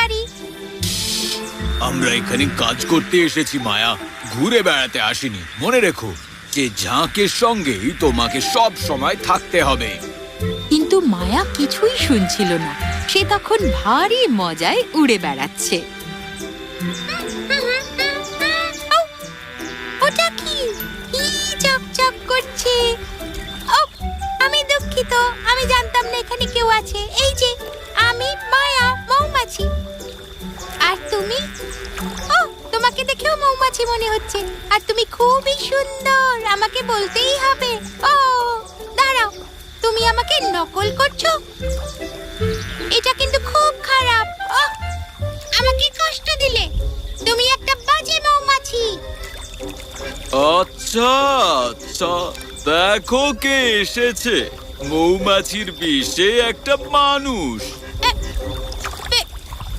পারি। আমরা এখানে কাজ করতে এসেছি মায়া, ঘুরে বেড়াতে আসিনি। মনে রেখো যে ঝাঁকের সঙ্গেই তোমাকে সব সময় থাকতে হবে। কিন্তু মায়া কিছুই শুনছিল না। সে তখন ভারী মজায় উড়ে বেড়াচ্ছে। ওটা কি? কি চকচক করছে? আমি দুঃখিত, আমি জানতাম না এখানে কেউ আছে। এই যে আমি মায়া, মৌমাছি। আর তুমি? তোমাকে দেখেও মৌমাছি মনে হচ্ছে। আর তুমি খুবই সুন্দর, আমাকে বলতেই হবে। দাঁড়াও, তুমি আমাকে নকল করছো? এটা কিন্তু খুব খারাপ। আমাকে কষ্ট দিলে। তুমি একটা বাজে মৌমাছি। আচ্ছা আচ্ছা, দেখো কে এসেছে। মৌমাছির বিষে একটা মানুষ।